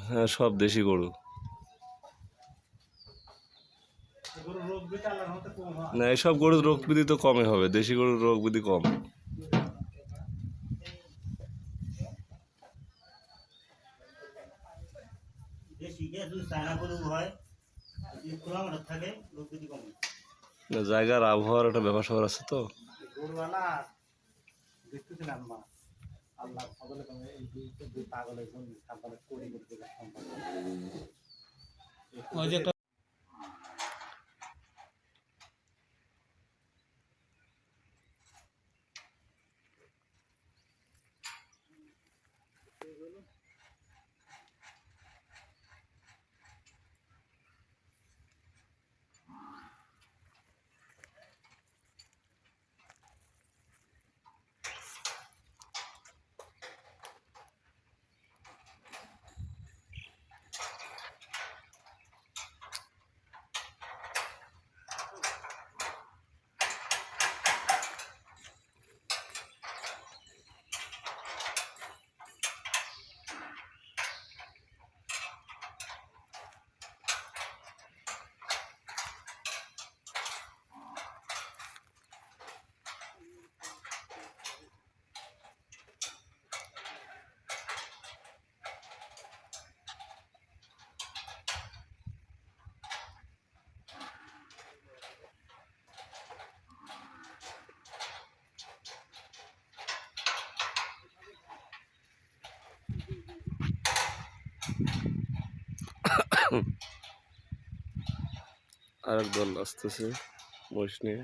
হ্যাঁ, সব দেশি গরু। না, এসব গরুর রোগ ব্যাধি তো কমই হবে, দেশি গরুর রোগ ব্যাধি কম। জায়গার আবহাওয়ার একটা ব্যাপার স্যাপার আছে তো। আরেক দল আসতেছে মহিষ নিয়ে।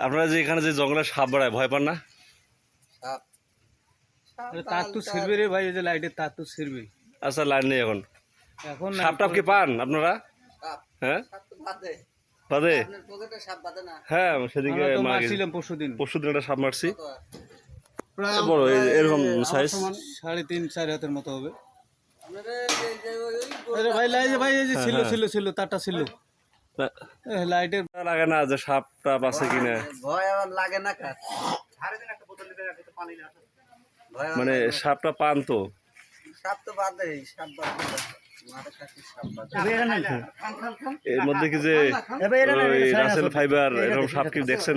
আপনারা যে এখানে যে জঙ্গলে সাপ বেড়ায়, ভয় পান না? তার তো ছিড়বে রে ভাই, এই যে লাইটের তার তো ছিড়বে। আচ্ছা, লাইন নেই এখন। এখন সাপ টাপ কি পান আপনারা? হ্যাঁ, বাদে। হ্যাঁ, সেদিকে মারছিলাম পরশুদিন একটা সাপ মারছি, বড় এরকম সাইজ, 3.5-4 হাতের মতো হবে। ভাই ভাই এই যে ছিল ছিল ছিল তারটা ছিল। লাইটের লাগে না যে সাপ টাপ আছে কিনা, ভয় আমার লাগে না। মানে সাপটা পান তো? সাপ তো বাদে, সাপ বাদে এর মধ্যে কি যে রাসেল ফাইবার এরকম সাপ কি দেখছেন?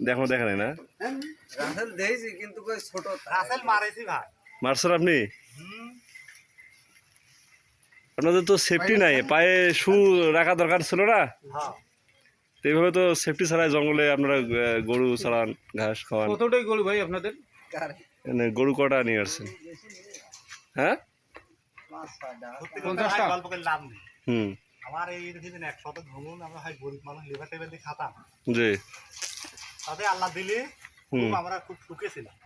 দেখেন না? রাসেল দেখছি কিন্তু ছোট রাসেল মারেছি ভাই। মারছেন আপনি? আপনাদের তো সেফটি নাই, পায়ে শু রাখা দরকার ছিল না? এইভাবে তো সেফটি ছাড়াই জঙ্গলে আপনারা গরু চালান, ঘাস খাওয়ান। কতটাই গরু ভাই আপনাদের? গরু কটা নিয়ে আসছেন? হ্যাঁ, হুম, আমার এই 100 ধরুন আমরা হয় গরিব মানুষ লিভার টেবিল দিয়ে খাতাম, জি, তাতে আল্লাহ দিলে আমরা খুব সুখে ছিলাম।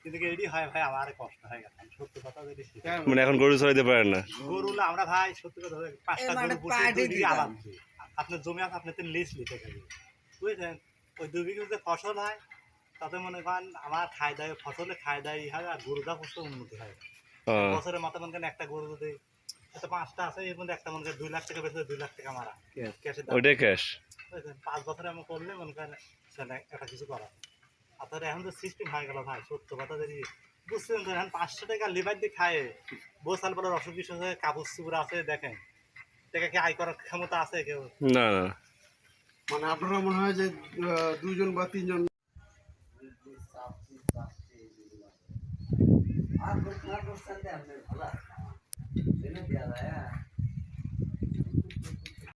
কিন্তু এটি হয় ভাই আমার কষ্ট হয়ে গেছে, সত্যি কথা যদি। মানে এখন গরু চড়াইতে পারেন না? গরু না আমরা ভাই সত্যি কথা 5টা গরু বসে আলাদা আপনার জমি আছে, আপনি লিস্ট লিখে থাকবেন, বুঝলেন? ওই 2 বিঘে যে ফসল হয় তাতে মনে করেন আমার খাই দায় ফসলে খাই দায় হয়, আর গরুটা ফসল উন্নতি হয়। বছরের মাথা মনে করেন একটা গরু যদি 5টা আছে, এর মধ্যে একটা মনে করেন 2 লাখ টাকা বেশি, 2 লাখ টাকা মারা ক্যাশে, ওইটাই ক্যাশ। 5 বছরে আমি করলে মনে করেন একটা কিছু করা। আপনার এখন তো সিস্টেম হয়ে গেল ভাই, সত্য কথা যদি বুঝছেন তো, এখন 500 টাকা লিভার দিয়ে খায়, বসাল পরে অসুখ বিসুখ হয়ে কাপড় চুপড় আছে, দেখেন টাকা কি আয় করার ক্ষমতা আছে কেউ? না না মানে আপনারা মনে হয় যে দুজন বা তিনজন আর করছেন ভালো জেনে দেওয়া যায়